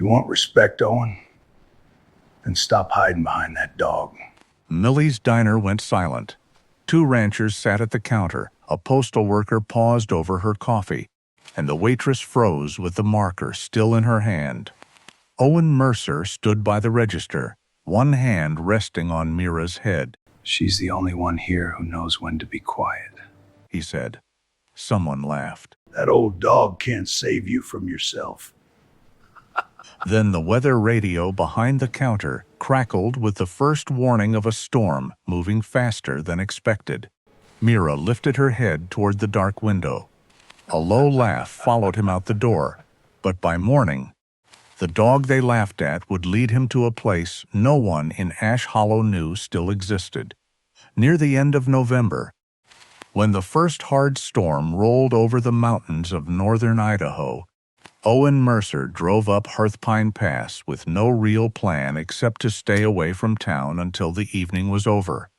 You want respect, Owen? Then stop hiding behind that dog. Millie's diner went silent. Two ranchers sat at the counter. A postal worker paused over her coffee, and the waitress froze with the marker still in her hand. Owen Mercer stood by the register, one hand resting on Mira's head. She's the only one here who knows when to be quiet, he said. Someone laughed. That old dog can't save you from yourself. Then the weather radio behind the counter crackled with the first warning of a storm moving faster than expected. Mira lifted her head toward the dark window. A low laugh followed him out the door, but by morning, the dog they laughed at would lead him to a place no one in Ash Hollow knew still existed. Near the end of November, when the first hard storm rolled over the mountains of northern Idaho, Owen Mercer drove up Heartwarming Pass with no real plan except to stay away from town until the evening was over.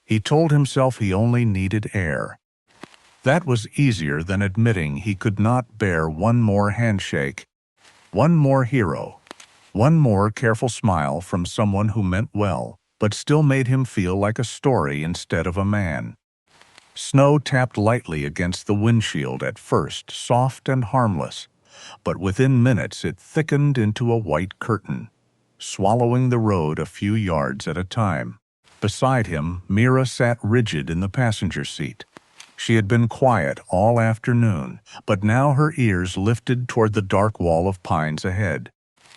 He told himself he only needed air. That was easier than admitting he could not bear one more handshake, one more hero, one more careful smile from someone who meant well, but still made him feel like a story instead of a man. Snow tapped lightly against the windshield at first, soft and harmless, but within minutes it thickened into a white curtain, swallowing the road a few yards at a time. Beside him, Mira sat rigid in the passenger seat. She had been quiet all afternoon, but now her ears lifted toward the dark wall of pines ahead.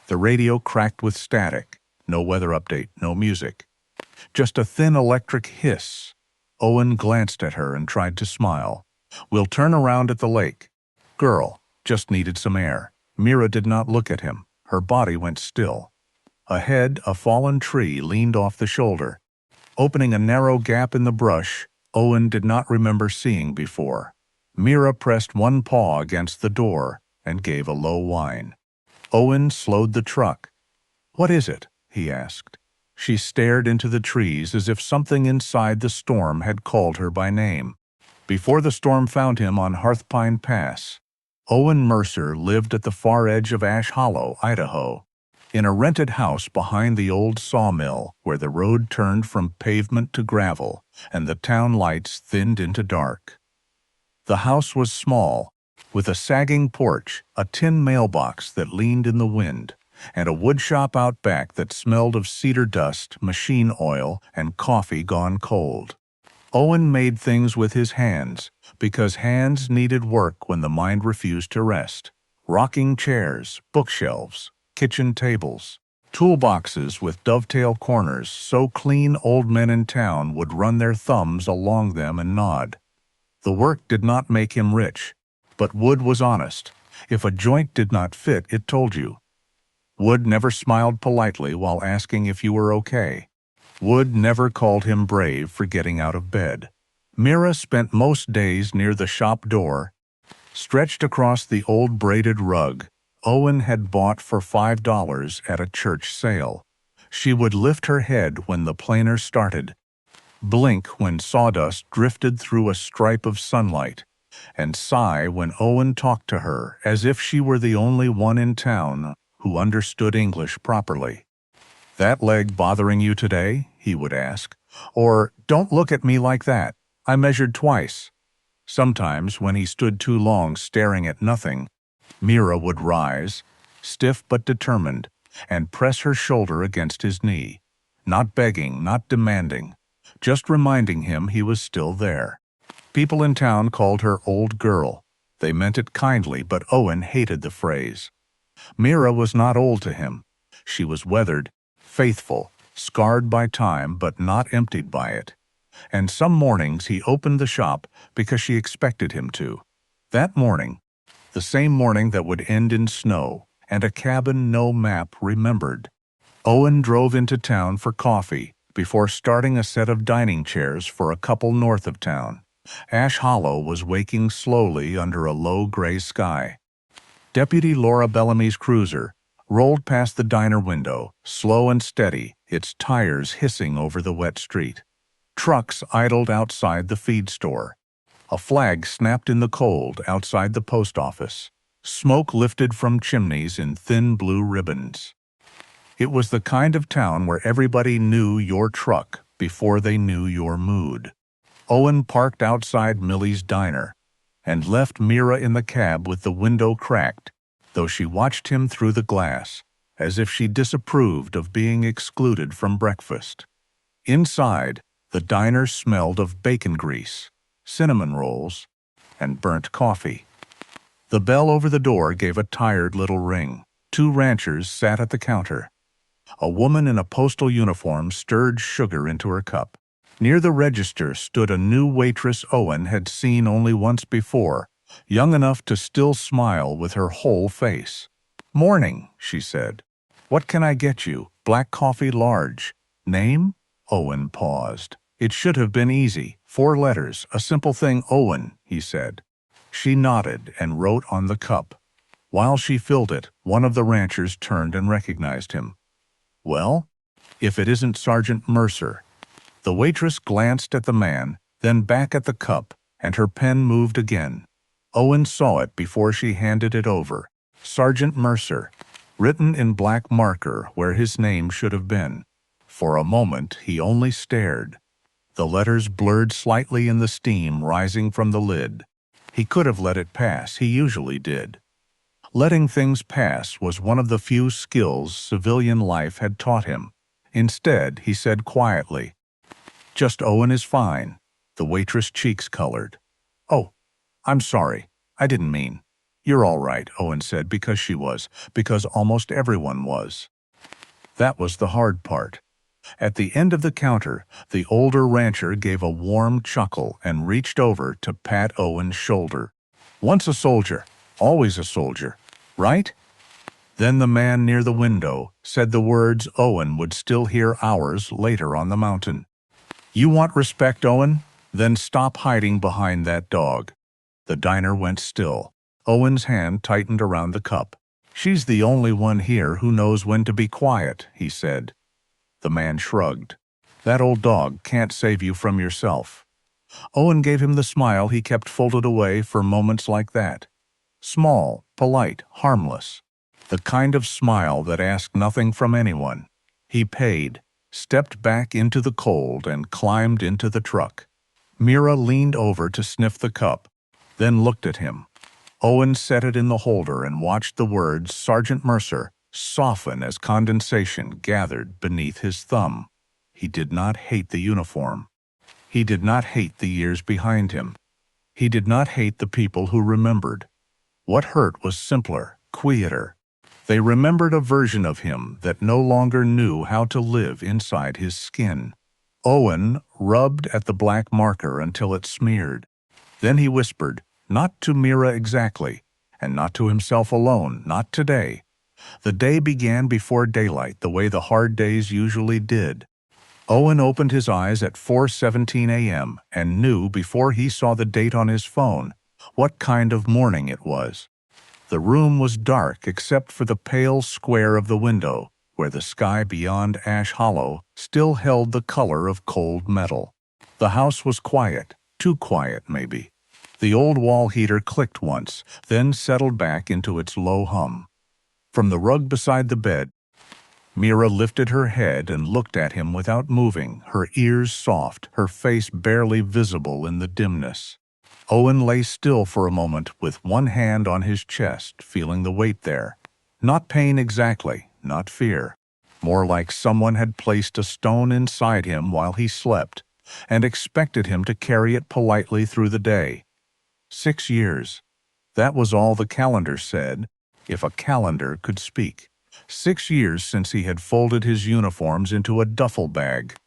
The radio cracked with static. No weather update, no music. Just a thin electric hiss. Owen glanced at her and tried to smile. "We'll turn around at the lake." "Girl, just needed some air." Mira did not look at him. Her body went still. Ahead, a fallen tree leaned off the shoulder, opening a narrow gap in the brush Owen did not remember seeing before. Mira pressed one paw against the door and gave a low whine. Owen slowed the truck. "What is it?" he asked. She stared into the trees as if something inside the storm had called her by name. Before the storm found him on Heartwarming Pass, Owen Mercer lived at the far edge of Ash Hollow, Idaho, in a rented house behind the old sawmill where the road turned from pavement to gravel and the town lights thinned into dark. The house was small, with a sagging porch, a tin mailbox that leaned in the wind, and a woodshop out back that smelled of cedar dust, machine oil, and coffee gone cold. Owen made things with his hands, because hands needed work when the mind refused to rest. Rocking chairs, bookshelves, kitchen tables, toolboxes with dovetail corners so clean old men in town would run their thumbs along them and nod. The work did not make him rich, but wood was honest. If a joint did not fit, it told you. Wood never smiled politely while asking if you were okay. Wood never called him brave for getting out of bed. Mira spent most days near the shop door, stretched across the old braided rug Owen had bought for $5 at a church sale. She would lift her head when the planer started, blink when sawdust drifted through a stripe of sunlight, and sigh when Owen talked to her as if she were the only one in town who understood English properly. "That leg bothering you today?" he would ask. Or, "Don't look at me like that. I measured twice." Sometimes, when he stood too long staring at nothing, Mira would rise, stiff but determined, and press her shoulder against his knee. Not begging, not demanding, just reminding him he was still there. People in town called her old girl. They meant it kindly, but Owen hated the phrase. Mira was not old to him. She was weathered, faithful, scarred by time, but not emptied by it. And some mornings he opened the shop because she expected him to. That morning, the same morning that would end in snow and a cabin no map remembered, Owen drove into town for coffee before starting a set of dining chairs for a couple north of town. Ash Hollow was waking slowly under a low gray sky. Deputy Laura Bellamy's cruiser rolled past the diner window, slow and steady, its tires hissing over the wet street. Trucks idled outside the feed store. A flag snapped in the cold outside the post office. Smoke lifted from chimneys in thin blue ribbons. It was the kind of town where everybody knew your truck before they knew your mood. Owen parked outside Millie's diner and left Mira in the cab with the window cracked, though she watched him through the glass, as if she disapproved of being excluded from breakfast. Inside, the diner smelled of bacon grease, cinnamon rolls, and burnt coffee. The bell over the door gave a tired little ring. 2 ranchers sat at the counter. A woman in a postal uniform stirred sugar into her cup. Near the register stood a new waitress Owen had seen only once before, young enough to still smile with her whole face. "Morning," she said. "What can I get you? Black coffee large. Name?" Owen paused. It should have been easy. 4 letters, a simple thing. "Owen," he said. She nodded and wrote on the cup. While she filled it, one of the ranchers turned and recognized him. "Well, if it isn't Sergeant Mercer." The waitress glanced at the man, then back at the cup, and her pen moved again. Owen saw it before she handed it over. Sergeant Mercer, written in black marker where his name should have been. For a moment he only stared. The letters blurred slightly in the steam rising from the lid. He could have let it pass. He usually did. Letting things pass was one of the few skills civilian life had taught him. Instead, he said quietly, "Just Owen is fine." The waitress' cheeks colored. "Oh, I'm sorry. I didn't mean." "You're all right," Owen said, because almost everyone was. That was the hard part. At the end of the counter, the older rancher gave a warm chuckle and reached over to pat Owen's shoulder. "Once a soldier, always a soldier, right?" Then the man near the window said the words Owen would still hear hours later on the mountain. "You want respect, Owen? Then stop hiding behind that dog." The diner went still. Owen's hand tightened around the cup. "She's the only one here who knows when to be quiet," he said. The man shrugged. "That old dog can't save you from yourself." Owen gave him the smile he kept folded away for moments like that. Small, polite, harmless. The kind of smile that asked nothing from anyone. He paid, stepped back into the cold, and climbed into the truck. Mira leaned over to sniff the cup, then looked at him. Owen set it in the holder and watched the words Sergeant Mercer soften as condensation gathered beneath his thumb. He did not hate the uniform. He did not hate the years behind him. He did not hate the people who remembered. What hurt was simpler, quieter. They remembered a version of him that no longer knew how to live inside his skin. Owen rubbed at the black marker until it smeared. Then he whispered, not to Mira exactly, and not to himself alone, not today. The day began before daylight, the way the hard days usually did. Owen opened his eyes at 4:17 a.m. and knew before he saw the date on his phone what kind of morning it was. The room was dark except for the pale square of the window, where the sky beyond Ash Hollow still held the color of cold metal. The house was quiet, too quiet maybe. The old wall heater clicked once, then settled back into its low hum. From the rug beside the bed, Mira lifted her head and looked at him without moving, her ears soft, her face barely visible in the dimness. Owen lay still for a moment with one hand on his chest, feeling the weight there. Not pain exactly, not fear. More like someone had placed a stone inside him while he slept and expected him to carry it politely through the day. 6 years. That was all the calendar said, if a calendar could speak. 6 years since he had folded his uniforms into a duffel bag.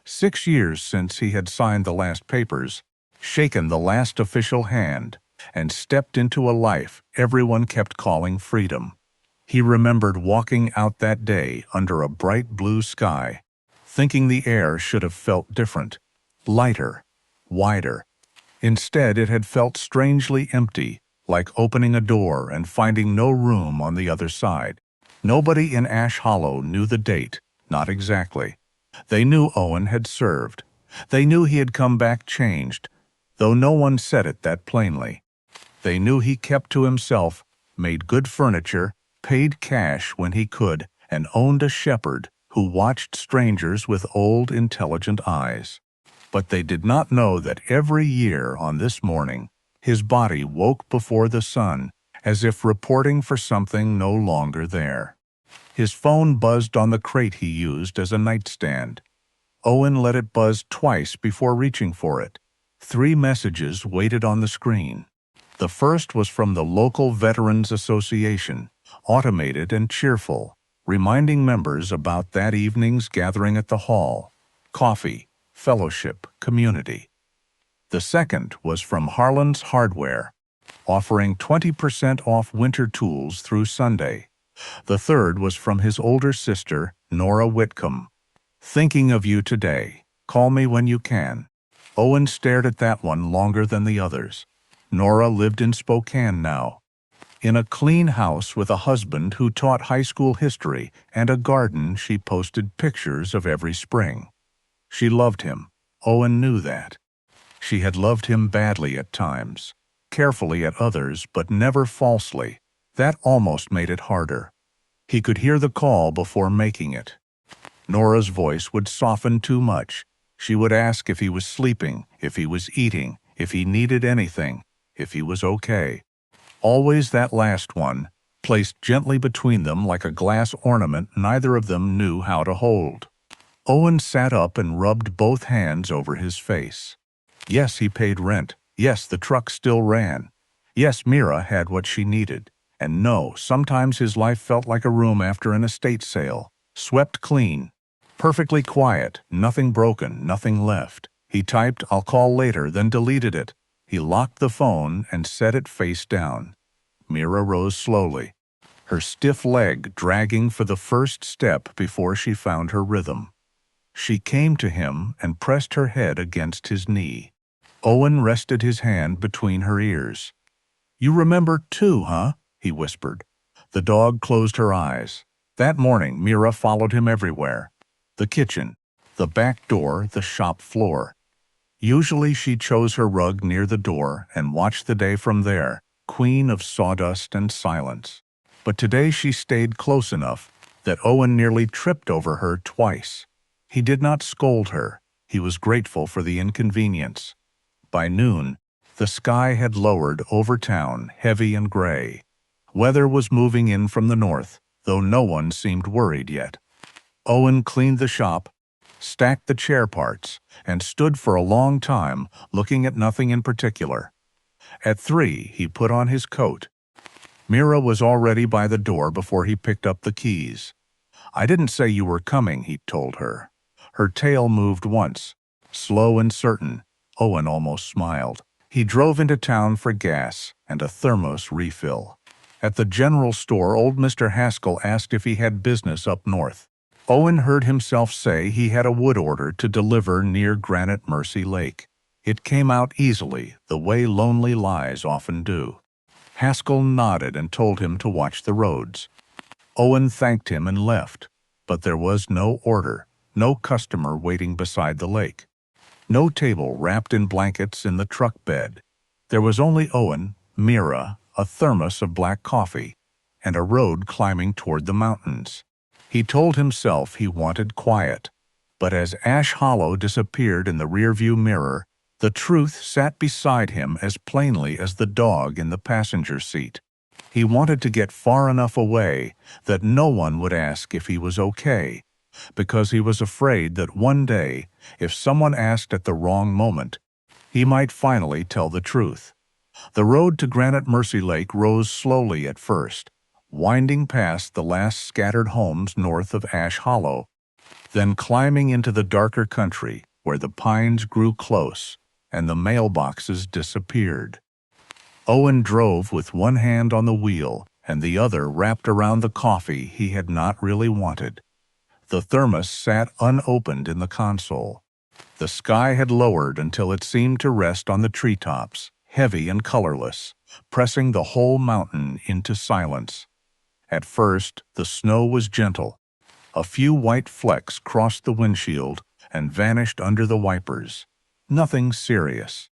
6 years since he had signed the last papers, shaken the last official hand, and stepped into a life everyone kept calling freedom. He remembered walking out that day under a bright blue sky, thinking the air should have felt different, lighter, wider. Instead, it had felt strangely empty, like opening a door and finding no room on the other side. Nobody in Ash Hollow knew the date, not exactly. They knew Owen had served. They knew he had come back changed, though no one said it that plainly. They knew he kept to himself made good furniture, paid cash when he could, and owned a shepherd who watched strangers with old, intelligent eyes. But they did not know that every year on this morning, his body woke before the sun, as if reporting for something no longer there. His phone buzzed on the crate he used as a nightstand. Owen let it buzz twice before reaching for it. 3 messages waited on the screen. The first was from the local Veterans Association, automated and cheerful, reminding members about that evening's gathering at the hall. Coffee, fellowship, community. The second was from Harlan's Hardware, offering 20% off winter tools through Sunday. The third was from his older sister, Nora Whitcomb. Thinking of you today. Call me when you can. Owen stared at that one longer than the others. Nora lived in Spokane now, in a clean house with a husband who taught high school history and a garden she posted pictures of every spring. She loved him. Owen knew that. She had loved him badly at times, carefully at others, but never falsely. That almost made it harder. He could hear the call before making it. Nora's voice would soften too much. She would ask if he was sleeping, if he was eating, if he needed anything, if he was okay. Always that last one, placed gently between them like a glass ornament neither of them knew how to hold. Owen sat up and rubbed both hands over his face. Yes, he paid rent. Yes, the truck still ran. Yes, Mira had what she needed. And no, sometimes his life felt like a room after an estate sale. Swept clean, perfectly quiet, nothing broken, nothing left. He typed, "I'll call later," then deleted it. He locked the phone and set it face down. Mira rose slowly, her stiff leg dragging for the first step before she found her rhythm. She came to him and pressed her head against his knee. Owen rested his hand between her ears. "You remember too, huh?" he whispered. The dog closed her eyes. That morning, Mira followed him everywhere. The kitchen, the back door, the shop floor. Usually she chose her rug near the door and watched the day from there, queen of sawdust and silence. But today she stayed close enough that Owen nearly tripped over her twice. He did not scold her. He was grateful for the inconvenience. By noon, the sky had lowered over town, heavy and gray. Weather was moving in from the north, though no one seemed worried yet. Owen cleaned the shop, stacked the chair parts, and stood for a long time, looking at nothing in particular. At 3, he put on his coat. Mira was already by the door before he picked up the keys. "I didn't say you were coming," he told her. Her tail moved once, slow and certain. Owen almost smiled. He drove into town for gas and a thermos refill. At the general store, old Mr. Haskell asked if he had business up north. Owen heard himself say he had a wood order to deliver near Granite Mercy Lake. It came out easily, the way lonely lies often do. Haskell nodded and told him to watch the roads. Owen thanked him and left, but there was no order, no customer waiting beside the lake, no table wrapped in blankets in the truck bed. There was only Owen, Mira, a thermos of black coffee, and a road climbing toward the mountains. He told himself he wanted quiet, but as Ash Hollow disappeared in the rearview mirror, the truth sat beside him as plainly as the dog in the passenger seat. He wanted to get far enough away that no one would ask if he was okay, because he was afraid that one day, if someone asked at the wrong moment, he might finally tell the truth. The road to Granite Mercy Lake rose slowly at first, winding past the last scattered homes north of Ash Hollow, then climbing into the darker country where the pines grew close and the mailboxes disappeared. Owen drove with one hand on the wheel and the other wrapped around the coffee he had not really wanted. The thermos sat unopened in the console. The sky had lowered until it seemed to rest on the treetops, heavy and colorless, pressing the whole mountain into silence. At first, the snow was gentle. A few white flecks crossed the windshield and vanished under the wipers. Nothing serious.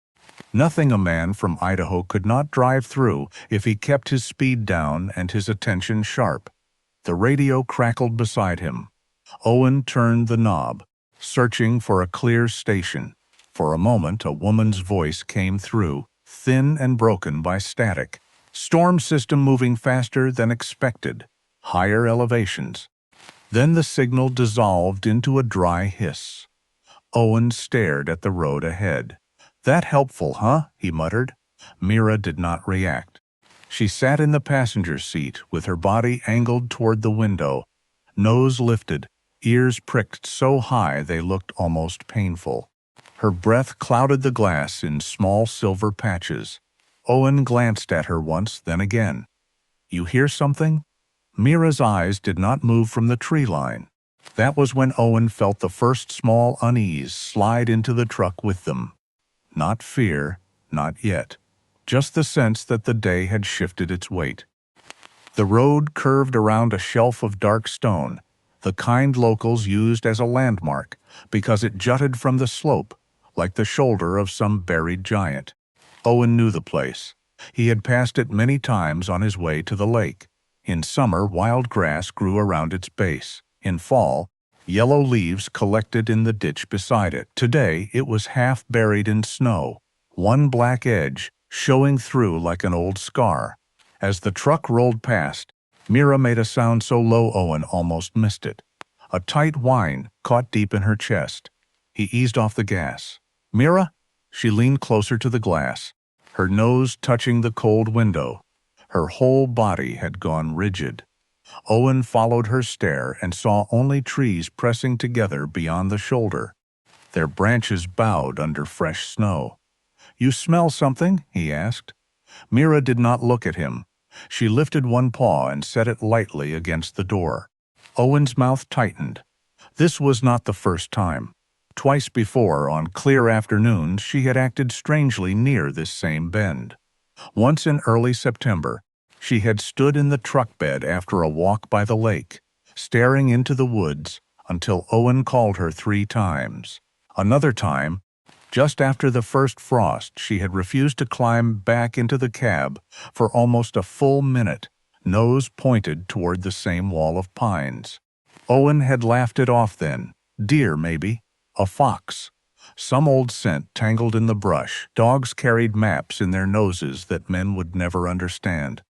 Nothing a man from Idaho could not drive through if he kept his speed down and his attention sharp. The radio crackled beside him. Owen turned the knob, searching for a clear station. For a moment, a woman's voice came through, thin and broken by static. Storm system moving faster than expected. Higher elevations. Then the signal dissolved into a dry hiss. Owen stared at the road ahead. "That helpful, huh?" he muttered. Mira did not react. She sat in the passenger seat with her body angled toward the window, nose lifted, ears pricked so high they looked almost painful. Her breath clouded the glass in small silver patches. Owen glanced at her once, then again. "You hear something?" Mira's eyes did not move from the tree line. That was when Owen felt the first small unease slide into the truck with them. Not fear, not yet. Just the sense that the day had shifted its weight. The road curved around a shelf of dark stone, the kind locals used as a landmark because it jutted from the slope, like the shoulder of some buried giant. Owen knew the place. He had passed it many times on his way to the lake. In summer, wild grass grew around its base. In fall, yellow leaves collected in the ditch beside it. Today, it was half buried in snow, one black edge showing through like an old scar. As the truck rolled past, Mira made a sound so low Owen almost missed it. A tight whine caught deep in her chest. He eased off the gas. "Mira?" She leaned closer to the glass, her nose touching the cold window. Her whole body had gone rigid. Owen followed her stare and saw only trees pressing together beyond the shoulder. Their branches bowed under fresh snow. "You smell something?" he asked. Mira did not look at him. She lifted one paw and set it lightly against the door. Owen's mouth tightened. This was not the first time. Twice before, on clear afternoons, she had acted strangely near this same bend. Once in early September, she had stood in the truck bed after a walk by the lake, staring into the woods until Owen called her 3 times. Another time, just after the first frost, she had refused to climb back into the cab for almost a full minute, nose pointed toward the same wall of pines. Owen had laughed it off then. Deer, maybe. A fox. Some old scent tangled in the brush. Dogs carried maps in their noses that men would never understand.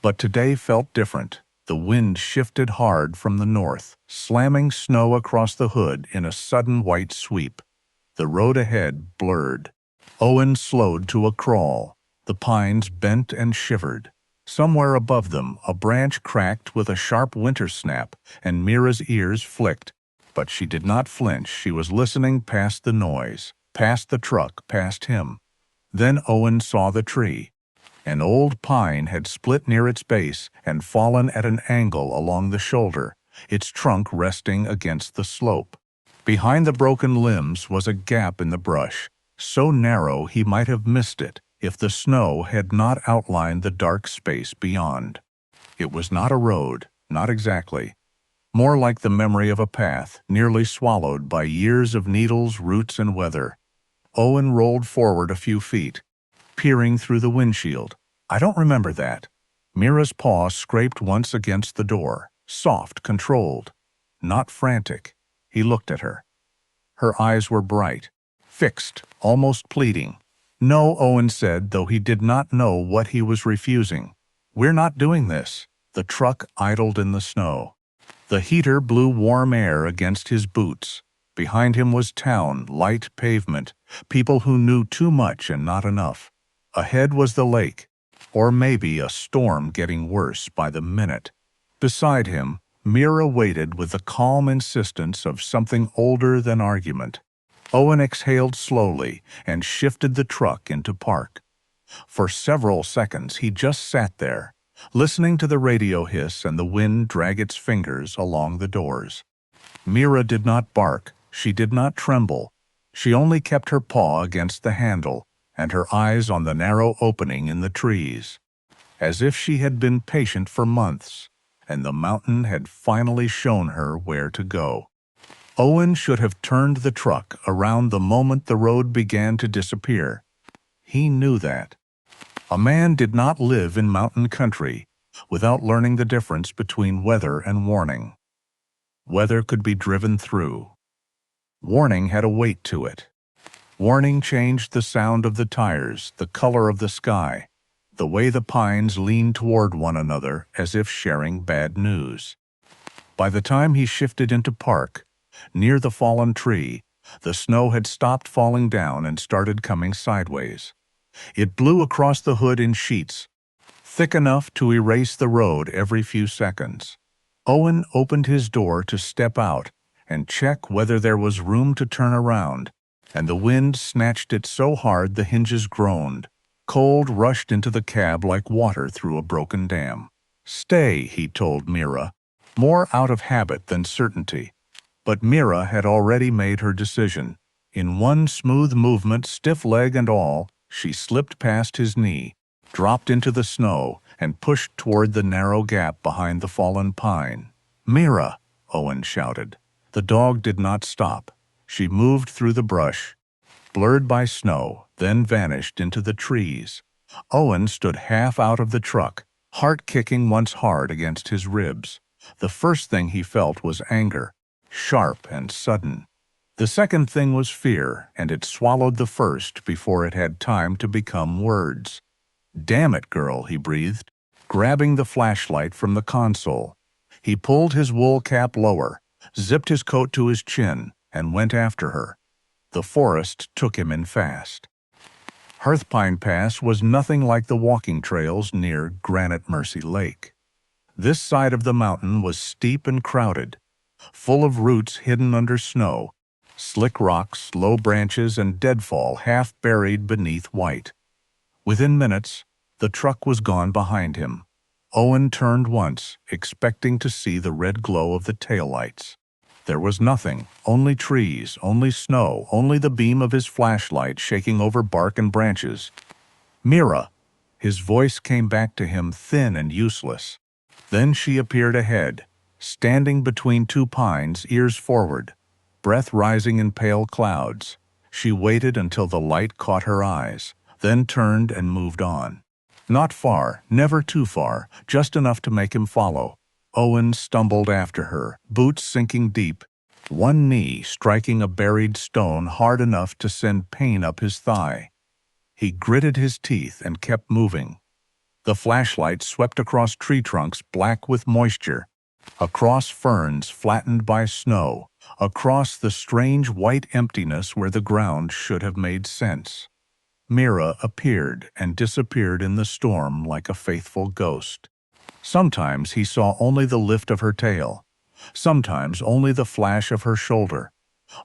But today felt different. The wind shifted hard from the north, slamming snow across the hood in a sudden white sweep. The road ahead blurred. Owen slowed to a crawl. The pines bent and shivered. Somewhere above them, a branch cracked with a sharp winter snap, and Mira's ears flicked. But she did not flinch. She was listening past the noise, past the truck, past him. Then Owen saw the tree. An old pine had split near its base and fallen at an angle along the shoulder, its trunk resting against the slope. Behind the broken limbs was a gap in the brush, so narrow he might have missed it if the snow had not outlined the dark space beyond. It was not a road, not exactly. More like the memory of a path, nearly swallowed by years of needles, roots, and weather. Owen rolled forward a few feet, peering through the windshield. "I don't remember that." Mira's paw scraped once against the door, soft, controlled, not frantic. He looked at her. Her eyes were bright, fixed, almost pleading. "No," Owen said, though he did not know what he was refusing. "We're not doing this." The truck idled in the snow. The heater blew warm air against his boots. Behind him was town, light pavement, people who knew too much and not enough. Ahead was the lake, or maybe a storm getting worse by the minute. Beside him, Mira waited with the calm insistence of something older than argument. Owen exhaled slowly and shifted the truck into park. For several seconds he just sat there, listening to the radio hiss and the wind drag its fingers along the doors. Mira did not bark, she did not tremble. She only kept her paw against the handle and her eyes on the narrow opening in the trees, as if she had been patient for months, and the mountain had finally shown her where to go. Owen should have turned the truck around the moment the road began to disappear. He knew that. A man did not live in mountain country without learning the difference between weather and warning. Weather could be driven through. Warning had a weight to it. Warning changed the sound of the tires, the color of the sky, the way the pines leaned toward one another as if sharing bad news. By the time he shifted into park, near the fallen tree, the snow had stopped falling down and started coming sideways. It blew across the hood in sheets, thick enough to erase the road every few seconds. Owen opened his door to step out and check whether there was room to turn around, and the wind snatched it so hard the hinges groaned. Cold rushed into the cab like water through a broken dam. "Stay," he told Mira, more out of habit than certainty. But Mira had already made her decision. In one smooth movement, stiff leg and all, she slipped past his knee, dropped into the snow, and pushed toward the narrow gap behind the fallen pine. "Mira!" Owen shouted. The dog did not stop. She moved through the brush, blurred by snow, then vanished into the trees. Owen stood half out of the truck, heart kicking once hard against his ribs. The first thing he felt was anger, sharp and sudden. The second thing was fear, and it swallowed the first before it had time to become words. "Damn it, girl," he breathed, grabbing the flashlight from the console. He pulled his wool cap lower, zipped his coat to his chin, and went after her. The forest took him in fast. Heartwarming Pass was nothing like the walking trails near Granite Mercy Lake. This side of the mountain was steep and crowded, full of roots hidden under snow, slick rocks, low branches, and deadfall half buried beneath white. Within minutes, the truck was gone behind him. Owen turned once, expecting to see the red glow of the taillights. There was nothing, only trees, only snow, only the beam of his flashlight shaking over bark and branches. "Mira!" His voice came back to him thin and useless. Then she appeared ahead, standing between two pines, ears forward, breath rising in pale clouds. She waited until the light caught her eyes, then turned and moved on. Not far, never too far, just enough to make him follow. Owen stumbled after her, boots sinking deep, one knee striking a buried stone hard enough to send pain up his thigh. He gritted his teeth and kept moving. The flashlight swept across tree trunks black with moisture, across ferns flattened by snow, across the strange white emptiness where the ground should have made sense. Mira appeared and disappeared in the storm like a faithful ghost. Sometimes he saw only the lift of her tail, sometimes only the flash of her shoulder.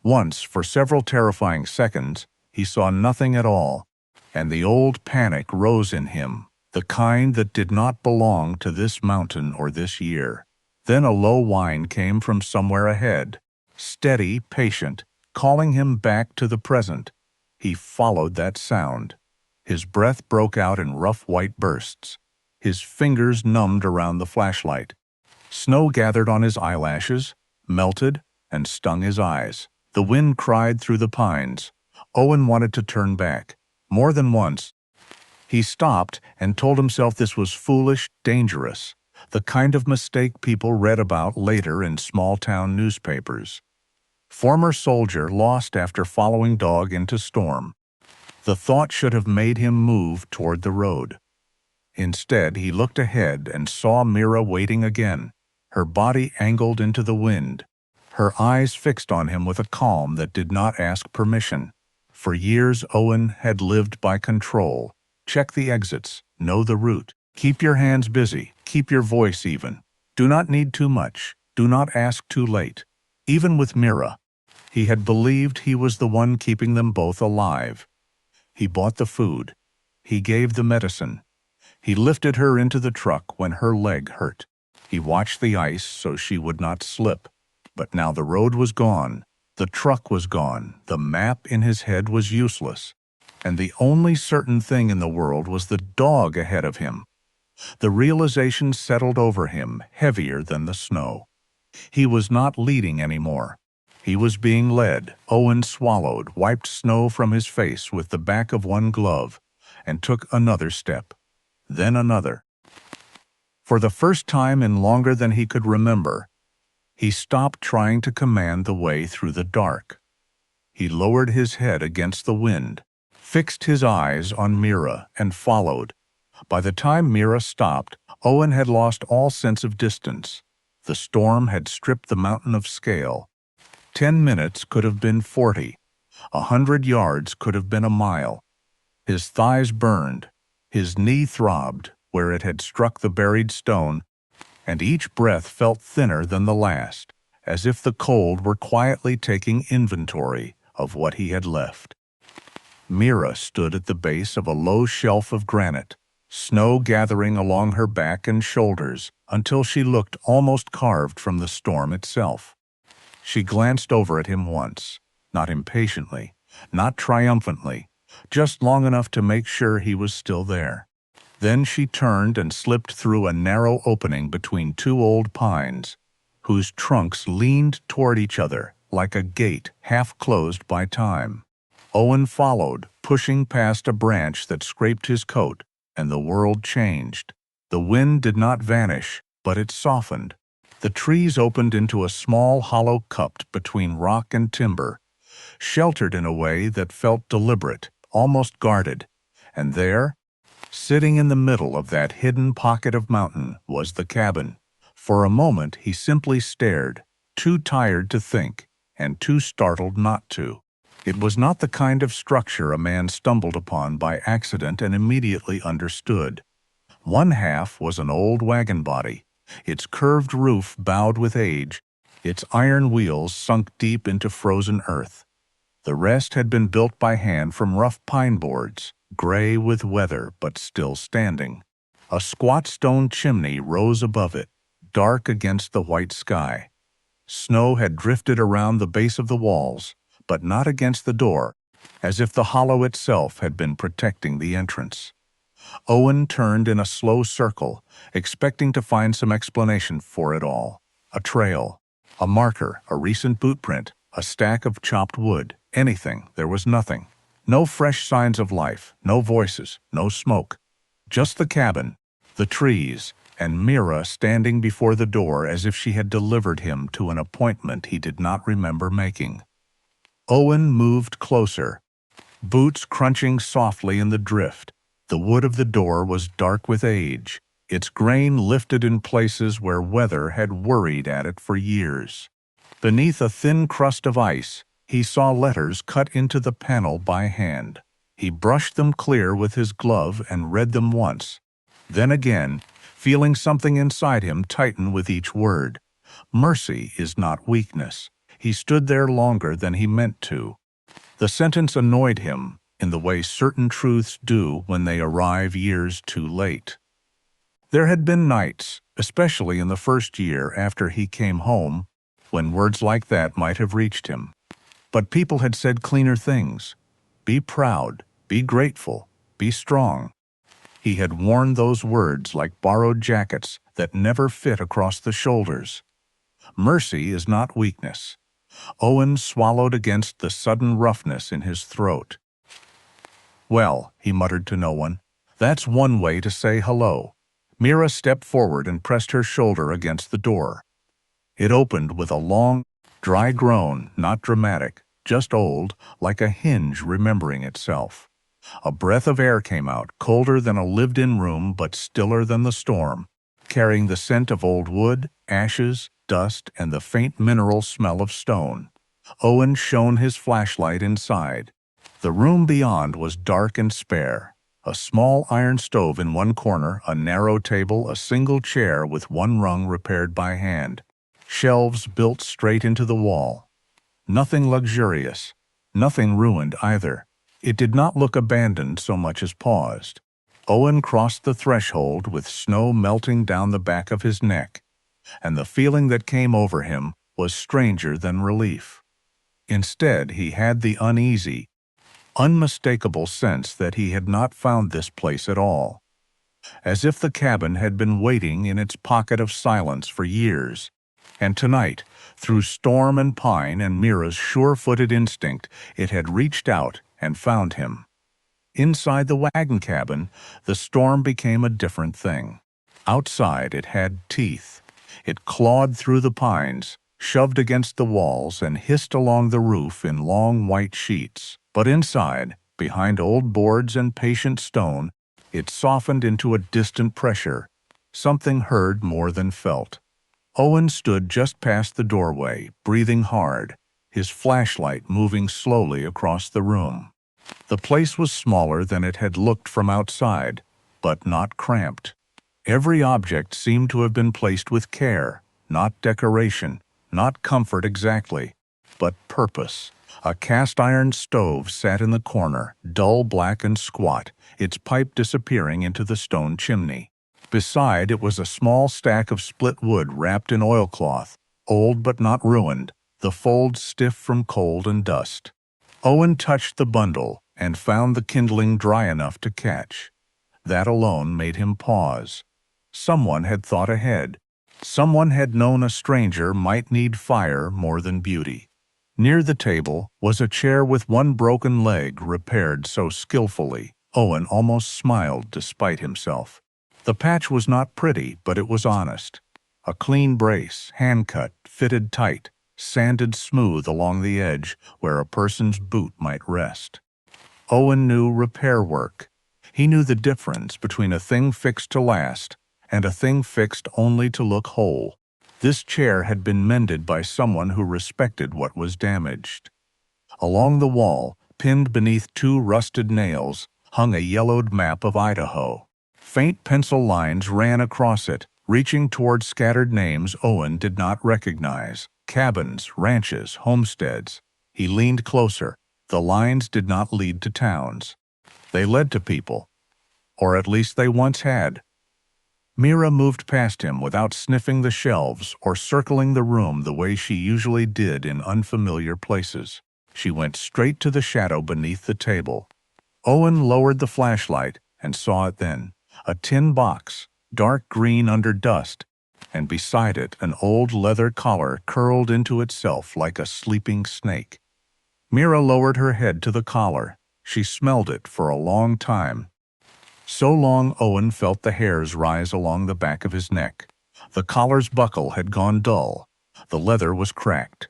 Once, for several terrifying seconds, he saw nothing at all, and the old panic rose in him, the kind that did not belong to this mountain or this year. Then a low whine came from somewhere ahead, steady, patient, calling him back to the present. He followed that sound. His breath broke out in rough white bursts. His fingers numbed around the flashlight. Snow gathered on his eyelashes, melted, and stung his eyes. The wind cried through the pines. Owen wanted to turn back. More than once. He stopped and told himself this was foolish, dangerous, the kind of mistake people read about later in small-town newspapers. Former soldier lost after following dog into storm. The thought should have made him move toward the road. Instead, he looked ahead and saw Mira waiting again, her body angled into the wind, her eyes fixed on him with a calm that did not ask permission. For years, Owen had lived by control. Check the exits, know the route, keep your hands busy, keep your voice even. Do not need too much, do not ask too late. Even with Mira, he had believed he was the one keeping them both alive. He bought the food. He gave the medicine. He lifted her into the truck when her leg hurt. He watched the ice so she would not slip. But now the road was gone. The truck was gone. The map in his head was useless. And the only certain thing in the world was the dog ahead of him. The realization settled over him, heavier than the snow. He was not leading anymore. He was being led. Owen swallowed, wiped snow from his face with the back of one glove. and took another step, then another. For the first time in longer than he could remember, he stopped trying to command the way through the dark. He lowered his head against the wind, fixed his eyes on Mira, and followed. By the time Mira stopped, Owen had lost all sense of distance. The storm had stripped the mountain of scale. 10 minutes could have been 40. 100 yards could have been a mile. His thighs burned. His knee throbbed where it had struck the buried stone, and each breath felt thinner than the last, as if the cold were quietly taking inventory of what he had left. Mira stood at the base of a low shelf of granite, snow gathering along her back and shoulders until she looked almost carved from the storm itself. She glanced over at him once, not impatiently, not triumphantly, just long enough to make sure he was still there. Then she turned and slipped through a narrow opening between two old pines, whose trunks leaned toward each other like a gate half closed by time. Owen followed, pushing past a branch that scraped his coat, and the world changed. The wind did not vanish, but it softened. The trees opened into a small hollow cupped between rock and timber, sheltered in a way that felt deliberate, almost guarded. And there, sitting in the middle of that hidden pocket of mountain, was the cabin. For a moment he simply stared, too tired to think, and too startled not to. It was not the kind of structure a man stumbled upon by accident and immediately understood. One half was an old wagon body, its curved roof bowed with age, its iron wheels sunk deep into frozen earth. The rest had been built by hand from rough pine boards, gray with weather but still standing. A squat stone chimney rose above it, dark against the white sky. Snow had drifted around the base of the walls, but not against the door, as if the hollow itself had been protecting the entrance. Owen turned in a slow circle, expecting to find some explanation for it all. A trail, a marker, a recent boot print, a stack of chopped wood, anything. There was nothing. No fresh signs of life, no voices, no smoke. Just the cabin, the trees, and Mira standing before the door as if she had delivered him to an appointment he did not remember making. Owen moved closer, boots crunching softly in the drift. The wood of the door was dark with age, its grain lifted in places where weather had worried at it for years. Beneath a thin crust of ice, he saw letters cut into the panel by hand. He brushed them clear with his glove and read them once. Then again, feeling something inside him tighten with each word. Mercy is not weakness. He stood there longer than he meant to. The sentence annoyed him in the way certain truths do when they arrive years too late. There had been nights, especially in the first year after he came home, when words like that might have reached him. But people had said cleaner things. Be proud, be grateful, be strong. He had worn those words like borrowed jackets that never fit across the shoulders. Mercy is not weakness. Owen swallowed against the sudden roughness in his throat. Well, he muttered to no one, that's one way to say hello. Mira stepped forward and pressed her shoulder against the door. It opened with a long, dry groan, not dramatic, just old, like a hinge remembering itself. A breath of air came out, colder than a lived-in room but stiller than the storm, carrying the scent of old wood, ashes, dust, and the faint mineral smell of stone. Owen shone his flashlight inside. The room beyond was dark and spare. A small iron stove in one corner, a narrow table, a single chair with one rung repaired by hand. Shelves built straight into the wall. Nothing luxurious, nothing ruined either. It did not look abandoned so much as paused. Owen crossed the threshold with snow melting down the back of his neck, and the feeling that came over him was stranger than relief. Instead, he had the uneasy, unmistakable sense that he had not found this place at all, as if the cabin had been waiting in its pocket of silence for years, and tonight, through storm and pine and Mira's sure-footed instinct, it had reached out and found him. Inside the wagon cabin, the storm became a different thing. Outside, it had teeth. It clawed through the pines, shoved against the walls, and hissed along the roof in long white sheets. But inside, behind old boards and patient stone, it softened into a distant pressure, something heard more than felt. Owen stood just past the doorway, breathing hard, his flashlight moving slowly across the room. The place was smaller than it had looked from outside, but not cramped. Every object seemed to have been placed with care, not decoration, not comfort exactly, but purpose. A cast-iron stove sat in the corner, dull black and squat, its pipe disappearing into the stone chimney. Beside it was a small stack of split wood wrapped in oilcloth, old but not ruined, the folds stiff from cold and dust. Owen touched the bundle and found the kindling dry enough to catch. That alone made him pause. Someone had thought ahead. Someone had known a stranger might need fire more than beauty. Near the table was a chair with one broken leg repaired so skillfully, Owen almost smiled despite himself. The patch was not pretty, but it was honest. A clean brace, hand-cut, fitted tight, sanded smooth along the edge where a person's boot might rest. Owen knew repair work. He knew the difference between a thing fixed to last and a thing fixed only to look whole. This chair had been mended by someone who respected what was damaged. Along the wall, pinned beneath two rusted nails, hung a yellowed map of Idaho. Faint pencil lines ran across it, reaching toward scattered names Owen did not recognize. Cabins, ranches, homesteads. He leaned closer. The lines did not lead to towns. They led to people. Or at least they once had. Mira moved past him without sniffing the shelves or circling the room the way she usually did in unfamiliar places. She went straight to the shadow beneath the table. Owen lowered the flashlight and saw it then. A tin box, dark green under dust, and beside it an old leather collar curled into itself like a sleeping snake. Mira lowered her head to the collar. She smelled it for a long time. So long Owen felt the hairs rise along the back of his neck. The collar's buckle had gone dull. The leather was cracked.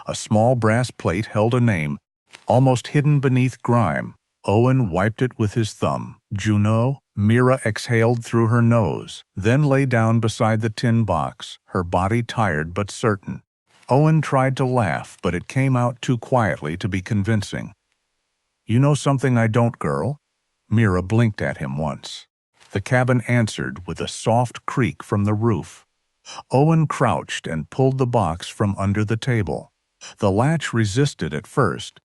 A small brass plate held a name, almost hidden beneath grime. Owen wiped it with his thumb. Juno? Mira exhaled through her nose, then lay down beside the tin box, her body tired but certain. Owen tried to laugh, but it came out too quietly to be convincing. "You know something I don't, girl?" Mira blinked at him once. The cabin answered with a soft creak from the roof. Owen crouched and pulled the box from under the table. The latch resisted at first,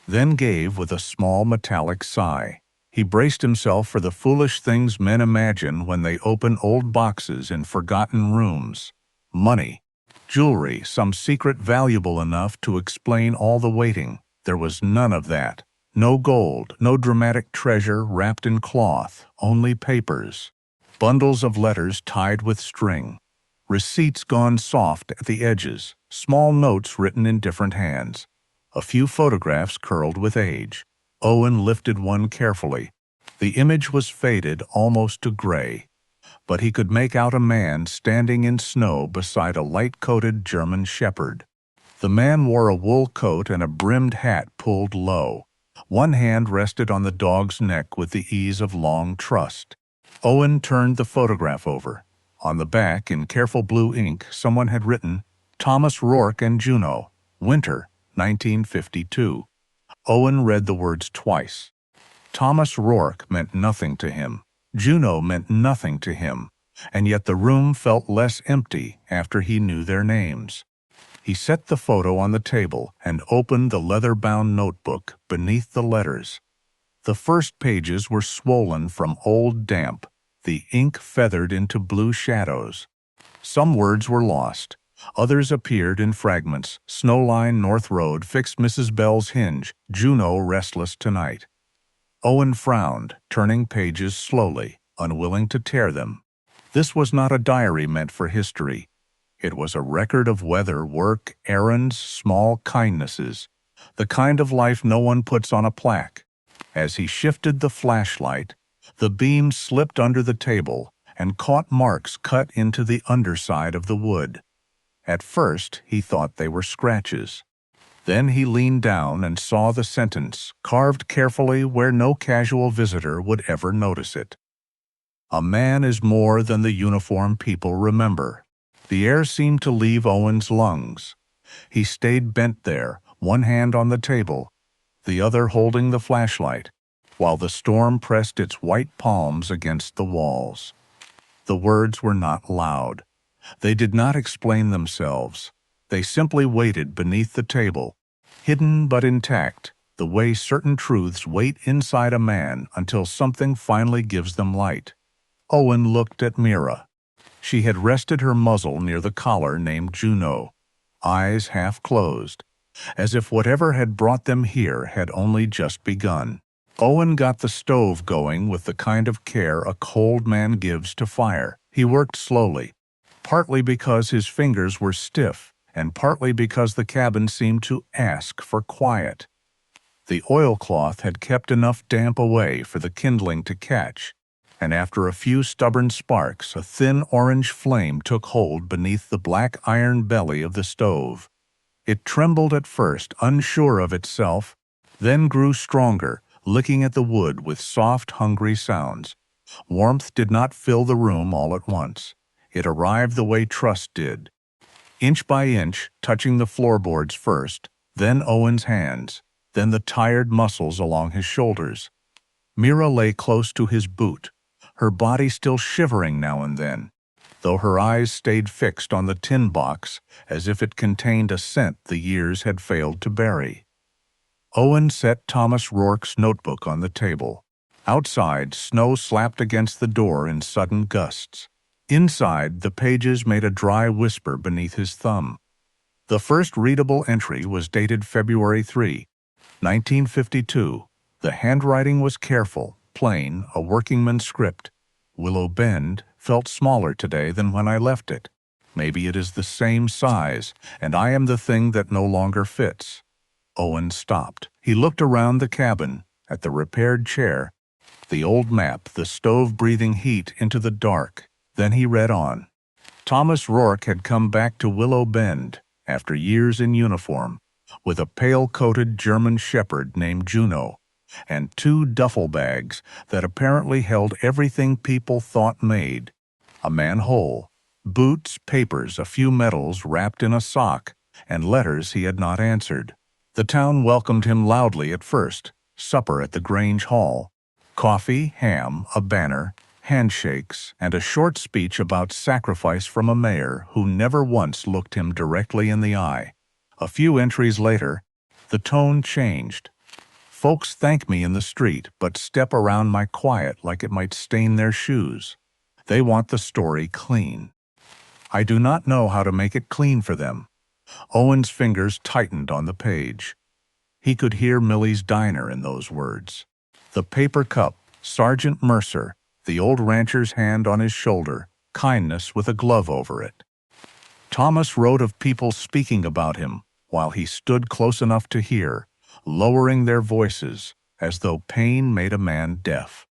then gave with a small metallic sigh. He braced himself for the foolish things men imagine when they open old boxes in forgotten rooms. Money, jewelry, some secret valuable enough to explain all the waiting. There was none of that. No gold, no dramatic treasure wrapped in cloth, only papers. Bundles of letters tied with string. Receipts gone soft at the edges, small notes written in different hands. A few photographs curled with age. Owen lifted one carefully. The image was faded almost to gray, but he could make out a man standing in snow beside a light-coated German shepherd. The man wore a wool coat and a brimmed hat pulled low. One hand rested on the dog's neck with the ease of long trust. Owen turned the photograph over. On the back, in careful blue ink, someone had written, "Thomas Rourke and Juno, Winter, 1952. Owen read the words twice. Thomas Rourke meant nothing to him. Juno meant nothing to him. And yet the room felt less empty after he knew their names. He set the photo on the table and opened the leather-bound notebook beneath the letters. The first pages were swollen from old damp, the ink feathered into blue shadows. Some words were lost. Others appeared in fragments. Snowline North Road fixed Mrs. Bell's hinge. Juno restless tonight. Owen frowned, turning pages slowly, unwilling to tear them. This was not a diary meant for history. It was a record of weather, work, errands, small kindnesses. The kind of life no one puts on a plaque. As he shifted the flashlight, the beam slipped under the table and caught marks cut into the underside of the wood. At first, he thought they were scratches. Then he leaned down and saw the sentence, carved carefully where no casual visitor would ever notice it. A man is more than the uniform people remember. The air seemed to leave Owen's lungs. He stayed bent there, one hand on the table, the other holding the flashlight, while the storm pressed its white palms against the walls. The words were not loud. They did not explain themselves. They simply waited beneath the table, hidden but intact, the way certain truths wait inside a man until something finally gives them light. Owen looked at Mira. She had rested her muzzle near the collar named Juno, eyes half closed, as if whatever had brought them here had only just begun. Owen got the stove going with the kind of care a cold man gives to fire. He worked slowly, partly because his fingers were stiff, and partly because the cabin seemed to ask for quiet. The oilcloth had kept enough damp away for the kindling to catch, and after a few stubborn sparks, a thin orange flame took hold beneath the black iron belly of the stove. It trembled at first, unsure of itself, then grew stronger, licking at the wood with soft, hungry sounds. Warmth did not fill the room all at once. It arrived the way trust did, inch by inch, touching the floorboards first, then Owen's hands, then the tired muscles along his shoulders. Mira lay close to his boot, her body still shivering now and then, though her eyes stayed fixed on the tin box as if it contained a scent the years had failed to bury. Owen set Thomas Rourke's notebook on the table. Outside, snow slapped against the door in sudden gusts. Inside, the pages made a dry whisper beneath his thumb. The first readable entry was dated February 3, 1952. The handwriting was careful, plain, a workingman's script. Willow Bend felt smaller today than when I left it. Maybe it is the same size, and I am the thing that no longer fits. Owen stopped. He looked around the cabin, at the repaired chair, the old map, the stove breathing heat into the dark. Then he read on. Thomas Rourke had come back to Willow Bend, after years in uniform, with a pale-coated German shepherd named Juno, and 2 duffel bags that apparently held everything people thought made. A man whole, boots, papers, a few medals wrapped in a sock, and letters he had not answered. The town welcomed him loudly at first. Supper at the Grange Hall. Coffee, ham, a banner, handshakes, and a short speech about sacrifice from a mayor who never once looked him directly in the eye. A few entries later, the tone changed. Folks thank me in the street, but step around my quiet like it might stain their shoes. They want the story clean. I do not know how to make it clean for them. Owen's fingers tightened on the page. He could hear Millie's diner in those words. The paper cup, Sergeant Mercer, the old rancher's hand on his shoulder, kindness with a glove over it. Thomas wrote of people speaking about him while he stood close enough to hear, lowering their voices as though pain made a man deaf.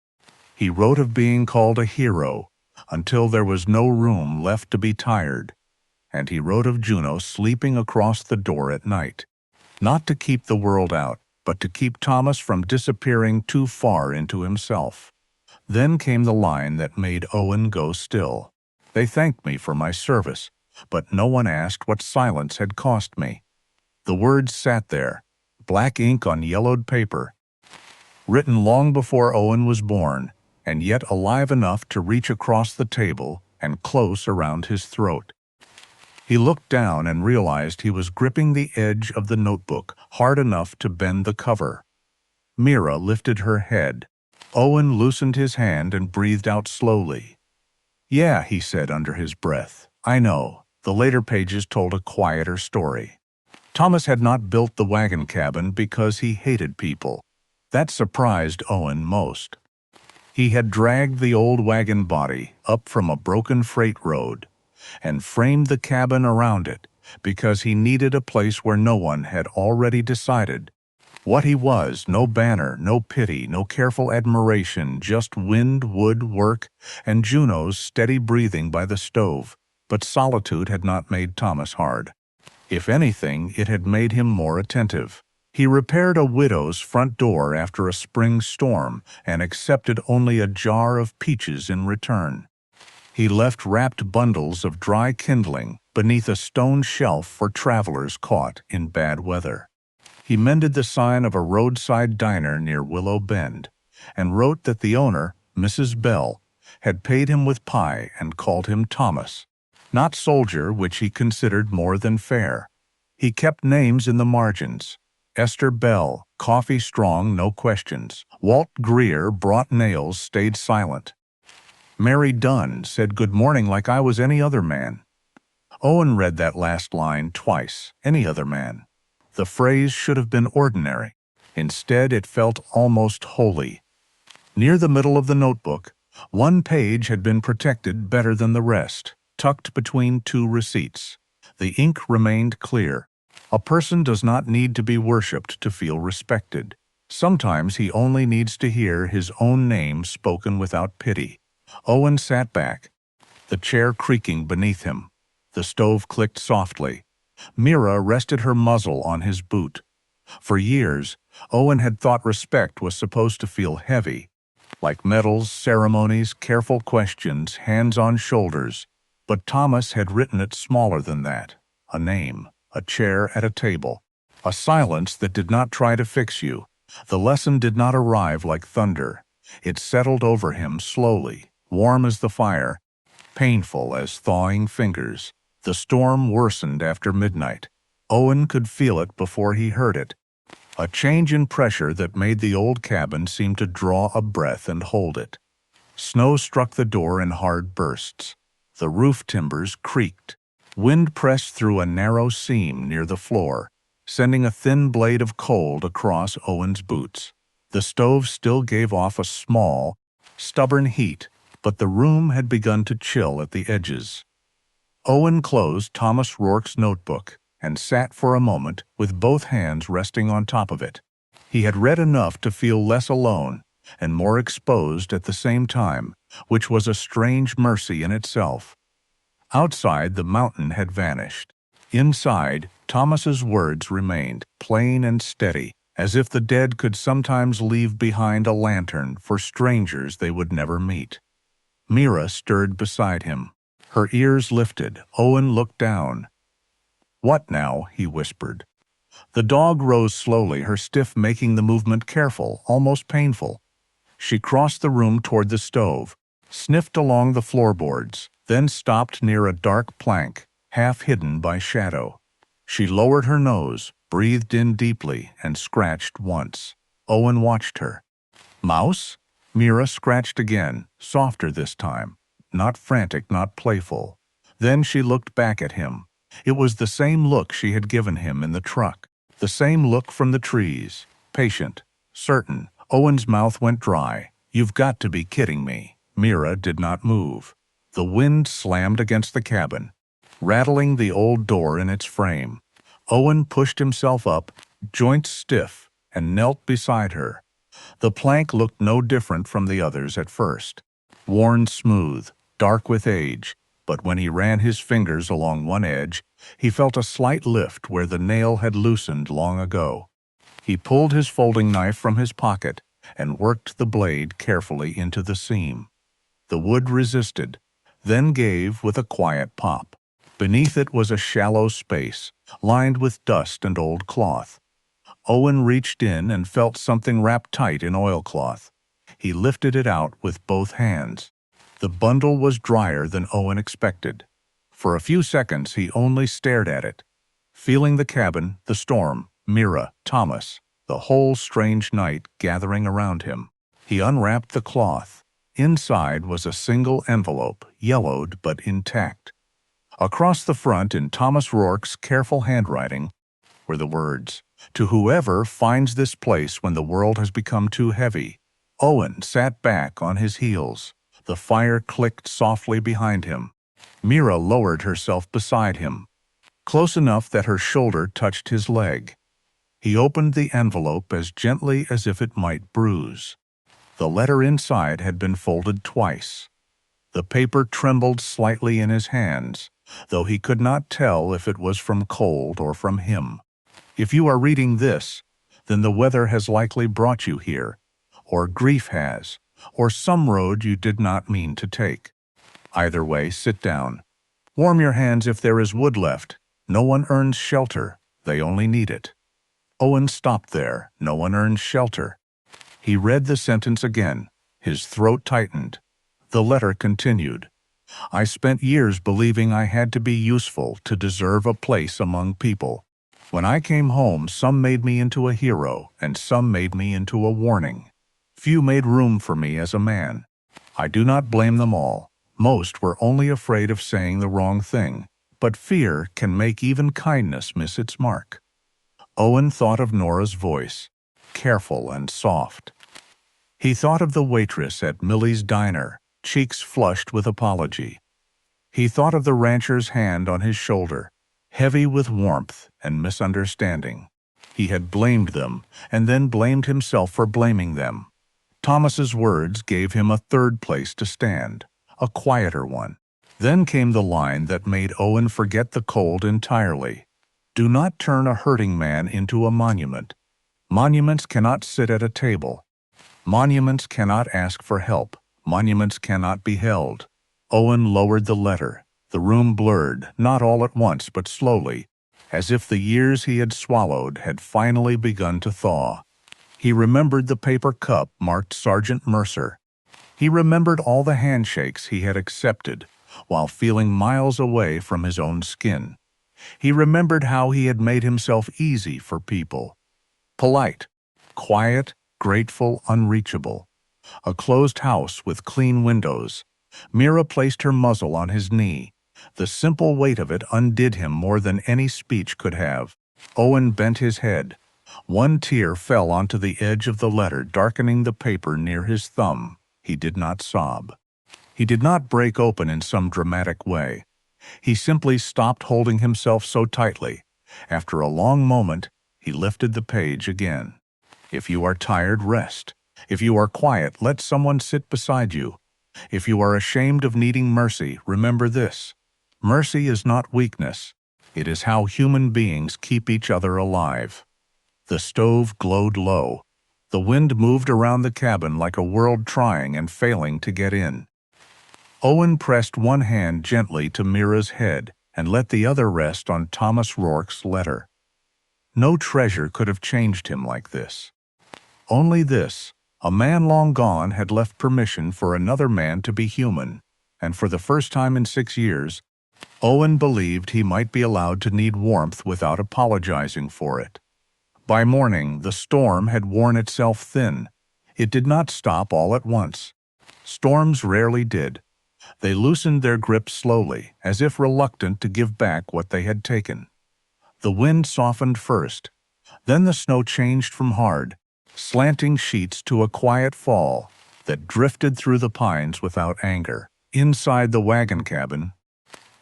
He wrote of being called a hero until there was no room left to be tired, and he wrote of Juno sleeping across the door at night, not to keep the world out, but to keep Thomas from disappearing too far into himself. Then came the line that made Owen go still. They thanked me for my service, but no one asked what silence had cost me. The words sat there, black ink on yellowed paper, written long before Owen was born, and yet alive enough to reach across the table and close around his throat. He looked down and realized he was gripping the edge of the notebook hard enough to bend the cover. Mira lifted her head. Owen loosened his hand and breathed out slowly. "Yeah," he said under his breath. "I know." The later pages told a quieter story. Thomas had not built the wagon cabin because he hated people. That surprised Owen most. He had dragged the old wagon body up from a broken freight road and framed the cabin around it because he needed a place where no one had already decided What he was, no banner, no pity, no careful admiration, just wind, wood, work, and Juno's steady breathing by the stove. But solitude had not made Thomas hard. If anything, it had made him more attentive. He repaired a widow's front door after a spring storm and accepted only a jar of peaches in return. He left wrapped bundles of dry kindling beneath a stone shelf for travelers caught in bad weather. He mended the sign of a roadside diner near Willow Bend and wrote that the owner, Mrs. Bell, had paid him with pie and called him Thomas, not soldier, which he considered more than fair. He kept names in the margins. Esther Bell, coffee strong, no questions. Walt Greer brought nails, stayed silent. Mary Dunn said good morning like I was any other man. Owen read that last line twice, any other man. The phrase should have been ordinary. Instead, it felt almost holy. Near the middle of the notebook, one page had been protected better than the rest, tucked between two receipts. The ink remained clear. A person does not need to be worshipped to feel respected. Sometimes he only needs to hear his own name spoken without pity. Owen sat back, the chair creaking beneath him. The stove clicked softly. Mira rested her muzzle on his boot. For years, Owen had thought respect was supposed to feel heavy, like medals, ceremonies, careful questions, hands on shoulders. But Thomas had written it smaller than that. A name, a chair at a table, a silence that did not try to fix you. The lesson did not arrive like thunder. It settled over him slowly, warm as the fire, painful as thawing fingers. The storm worsened after midnight. Owen could feel it before he heard it. A change in pressure that made the old cabin seem to draw a breath and hold it. Snow struck the door in hard bursts. The roof timbers creaked. Wind pressed through a narrow seam near the floor, sending a thin blade of cold across Owen's boots. The stove still gave off a small, stubborn heat, but the room had begun to chill at the edges. Owen closed Thomas Rourke's notebook and sat for a moment with both hands resting on top of it. He had read enough to feel less alone and more exposed at the same time, which was a strange mercy in itself. Outside, the mountain had vanished. Inside, Thomas's words remained, plain and steady, as if the dead could sometimes leave behind a lantern for strangers they would never meet. Mira stirred beside him. Her ears lifted. Owen looked down. "What now?" he whispered. The dog rose slowly, her stiff making the movement careful, almost painful. She crossed the room toward the stove, sniffed along the floorboards, then stopped near a dark plank, half hidden by shadow. She lowered her nose, breathed in deeply, and scratched once. Owen watched her. "Mouse?" Mira scratched again, softer this time. Not frantic, not playful. Then she looked back at him. It was the same look she had given him in the truck. The same look from the trees. Patient. Certain. Owen's mouth went dry. "You've got to be kidding me." Mira did not move. The wind slammed against the cabin, rattling the old door in its frame. Owen pushed himself up, joints stiff, and knelt beside her. The plank looked no different from the others at first. Worn smooth, dark with age, but when he ran his fingers along one edge, he felt a slight lift where the nail had loosened long ago. He pulled his folding knife from his pocket and worked the blade carefully into the seam. The wood resisted, then gave with a quiet pop. Beneath it was a shallow space, lined with dust and old cloth. Owen reached in and felt something wrapped tight in oilcloth. He lifted it out with both hands. The bundle was drier than Owen expected. For a few seconds he only stared at it, feeling the cabin, the storm, Mira, Thomas, the whole strange night gathering around him. He unwrapped the cloth. Inside was a single envelope, yellowed but intact. Across the front, in Thomas Rourke's careful handwriting, were the words, "To whoever finds this place when the world has become too heavy." Owen sat back on his heels. The fire clicked softly behind him. Mira lowered herself beside him, close enough that her shoulder touched his leg. He opened the envelope as gently as if it might bruise. The letter inside had been folded twice. The paper trembled slightly in his hands, though he could not tell if it was from cold or from him. If you are reading this, then the weather has likely brought you here, or grief has, or some road you did not mean to take. Either way, sit down. Warm your hands if there is wood left. No one earns shelter, they only need it. Owen stopped there. No one earns shelter. He read the sentence again. His throat tightened. The letter continued. I spent years believing I had to be useful to deserve a place among people. When I came home, some made me into a hero, and some made me into a warning. Few made room for me as a man. I do not blame them all. Most were only afraid of saying the wrong thing, but fear can make even kindness miss its mark. Owen thought of Nora's voice, careful and soft. He thought of the waitress at Millie's diner, cheeks flushed with apology. He thought of the rancher's hand on his shoulder, heavy with warmth and misunderstanding. He had blamed them, and then blamed himself for blaming them. Thomas's words gave him a third place to stand, a quieter one. Then came the line that made Owen forget the cold entirely. Do not turn a hurting man into a monument. Monuments cannot sit at a table. Monuments cannot ask for help. Monuments cannot be held. Owen lowered the letter. The room blurred, not all at once, but slowly, as if the years he had swallowed had finally begun to thaw. He remembered the paper cup marked Sergeant Mercer. He remembered all the handshakes he had accepted while feeling miles away from his own skin. He remembered how he had made himself easy for people. Polite, quiet, grateful, unreachable. A closed house with clean windows. Mira placed her muzzle on his knee. The simple weight of it undid him more than any speech could have. Owen bent his head. One tear fell onto the edge of the letter, darkening the paper near his thumb. He did not sob. He did not break open in some dramatic way. He simply stopped holding himself so tightly. After a long moment, he lifted the page again. If you are tired, rest. If you are quiet, let someone sit beside you. If you are ashamed of needing mercy, remember this. Mercy is not weakness. It is how human beings keep each other alive. The stove glowed low. The wind moved around the cabin like a world trying and failing to get in. Owen pressed one hand gently to Mira's head and let the other rest on Thomas Rourke's letter. No treasure could have changed him like this. Only this. A man long gone had left permission for another man to be human, and for the first time in 6 years, Owen believed he might be allowed to need warmth without apologizing for it. By morning, the storm had worn itself thin. It did not stop all at once. Storms rarely did. They loosened their grip slowly, as if reluctant to give back what they had taken. The wind softened first. Then the snow changed from hard, slanting sheets to a quiet fall that drifted through the pines without anger. Inside the wagon cabin,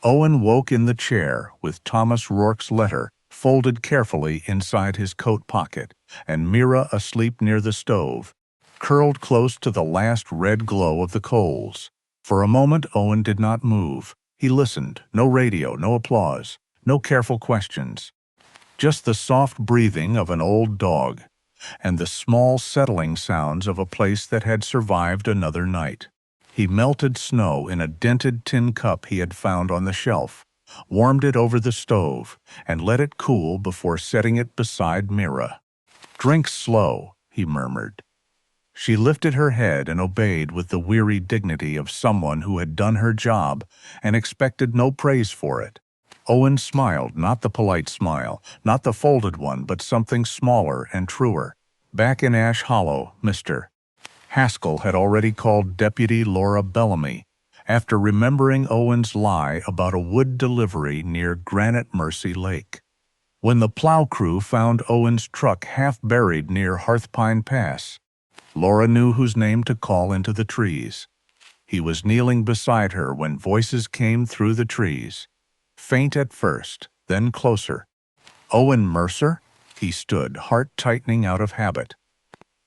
Owen woke in the chair with Thomas Rourke's letter folded carefully inside his coat pocket, and Mira asleep near the stove, curled close to the last red glow of the coals. For a moment, Owen did not move. He listened. No radio, no applause, no careful questions. Just the soft breathing of an old dog, and the small settling sounds of a place that had survived another night. He melted snow in a dented tin cup he had found on the shelf, warmed it over the stove, and let it cool before setting it beside Mira. "Drink slow," he murmured. She lifted her head and obeyed with the weary dignity of someone who had done her job and expected no praise for it. Owen smiled, not the polite smile, not the folded one, but something smaller and truer. Back in Ash Hollow, Mr. Haskell had already called Deputy Laura Bellamy, after remembering Owen's lie about a wood delivery near Granite Mercy Lake. When the plow crew found Owen's truck half buried near Hearthpine Pass, Laura knew whose name to call into the trees. He was kneeling beside her when voices came through the trees, faint at first, then closer. "Owen Mercer?" He stood, heart tightening out of habit.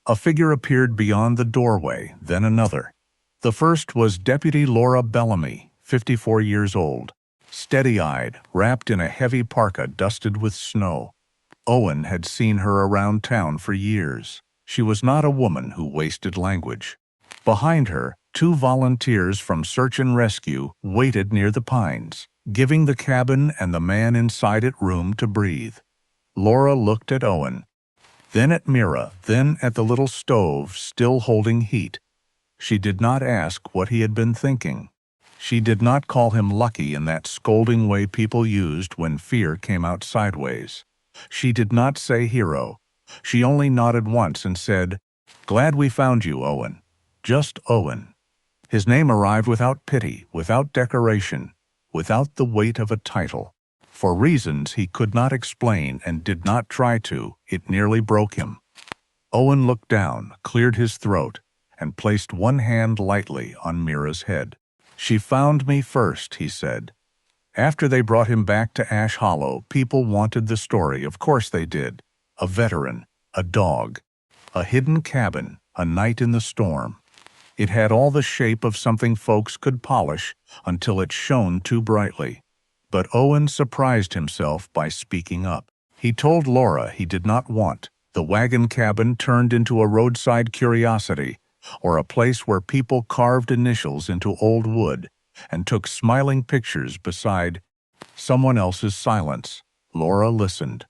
A figure appeared beyond the doorway, then another. The first was Deputy Laura Bellamy, 54 years old, steady-eyed, wrapped in a heavy parka dusted with snow. Owen had seen her around town for years. She was not a woman who wasted language. Behind her, 2 volunteers from Search and Rescue waited near the pines, giving the cabin and the man inside it room to breathe. Laura looked at Owen, then at Mira, then at the little stove still holding heat. She did not ask what he had been thinking. She did not call him lucky in that scolding way people used when fear came out sideways. She did not say hero. She only nodded once and said, "Glad we found you, Owen." Just Owen. His name arrived without pity, without decoration, without the weight of a title. For reasons he could not explain and did not try to, it nearly broke him. Owen looked down, cleared his throat, and placed one hand lightly on Mira's head. "She found me first," he said. After they brought him back to Ash Hollow, people wanted the story, of course they did. A veteran, a dog, a hidden cabin, a night in the storm. It had all the shape of something folks could polish until it shone too brightly. But Owen surprised himself by speaking up. He told Laura he did not want the wagon cabin turned into a roadside curiosity, or a place where people carved initials into old wood and took smiling pictures beside someone else's silence. Laura listened.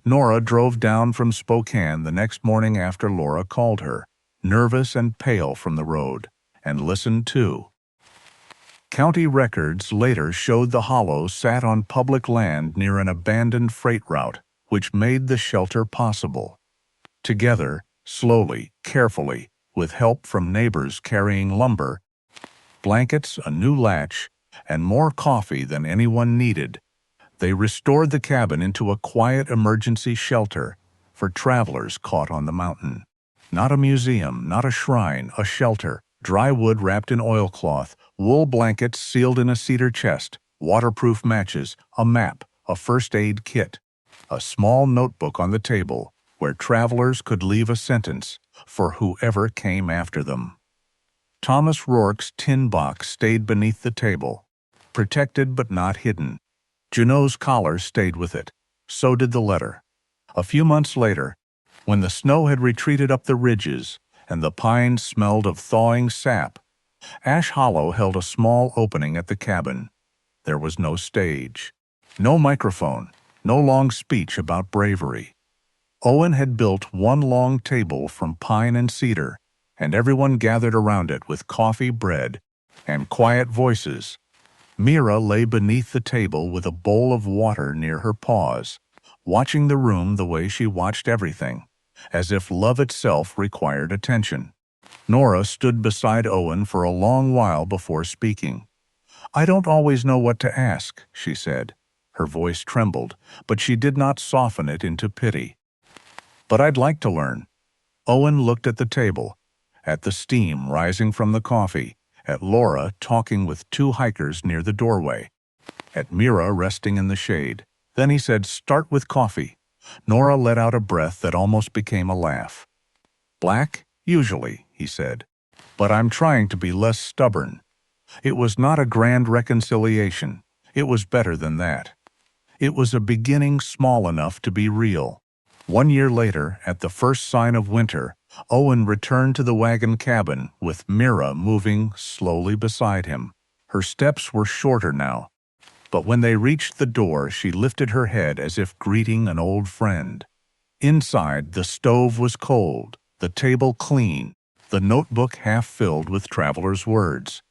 Nora drove down from Spokane the next morning after Laura called her, nervous and pale from the road, and listened too. County records later showed the hollow sat on public land near an abandoned freight route, which made the shelter possible. Together, slowly, carefully, with help from neighbors carrying lumber, blankets, a new latch, and more coffee than anyone needed, they restored the cabin into a quiet emergency shelter for travelers caught on the mountain. Not a museum, not a shrine, a shelter. Dry wood wrapped in oilcloth, wool blankets sealed in a cedar chest, waterproof matches, a map, a first aid kit, a small notebook on the table where travelers could leave a sentence for whoever came after them. Thomas Rourke's tin box stayed beneath the table, protected but not hidden. Junot's collar stayed with it. So did the letter. A few months later, when the snow had retreated up the ridges and the pines smelled of thawing sap, Ash Hollow held a small opening at the cabin. There was no stage, no microphone, no long speech about bravery. Owen had built one long table from pine and cedar, and everyone gathered around it with coffee, bread, and quiet voices. Mira lay beneath the table with a bowl of water near her paws, watching the room the way she watched everything, as if love itself required attention. Nora stood beside Owen for a long while before speaking. "I don't always know what to ask," she said. Her voice trembled, but she did not soften it into pity. "But I'd like to learn." Owen looked at the table, at the steam rising from the coffee, at Laura talking with 2 hikers near the doorway, at Mira resting in the shade. Then he said, "Start with coffee." Nora let out a breath that almost became a laugh. "Black? Usually," he said. "But I'm trying to be less stubborn." It was not a grand reconciliation. It was better than that. It was a beginning small enough to be real. 1 year later, at the first sign of winter, Owen returned to the wagon cabin with Mira moving slowly beside him. Her steps were shorter now, but when they reached the door, she lifted her head as if greeting an old friend. Inside, the stove was cold, the table clean, the notebook half filled with travelers' words.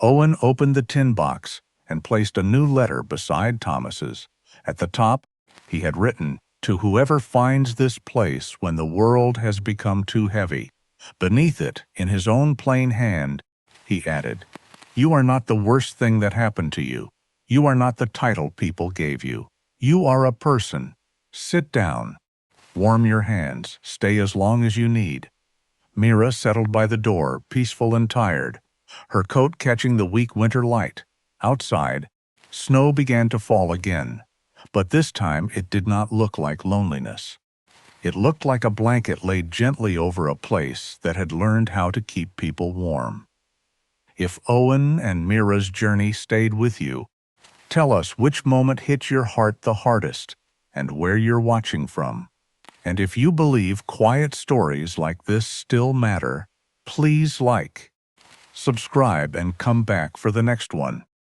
Owen opened the tin box and placed a new letter beside Thomas's. At the top, he had written, "To whoever finds this place when the world has become too heavy." Beneath it, in his own plain hand, he added, "You are not the worst thing that happened to you. You are not the title people gave you. You are a person. Sit down. Warm your hands. Stay as long as you need." Mira settled by the door, peaceful and tired, her coat catching the weak winter light. Outside, snow began to fall again, but this time it did not look like loneliness. It looked like a blanket laid gently over a place that had learned how to keep people warm. If Owen and Mira's journey stayed with you, tell us which moment hit your heart the hardest and where you're watching from. And if you believe quiet stories like this still matter, please like, subscribe, and come back for the next one.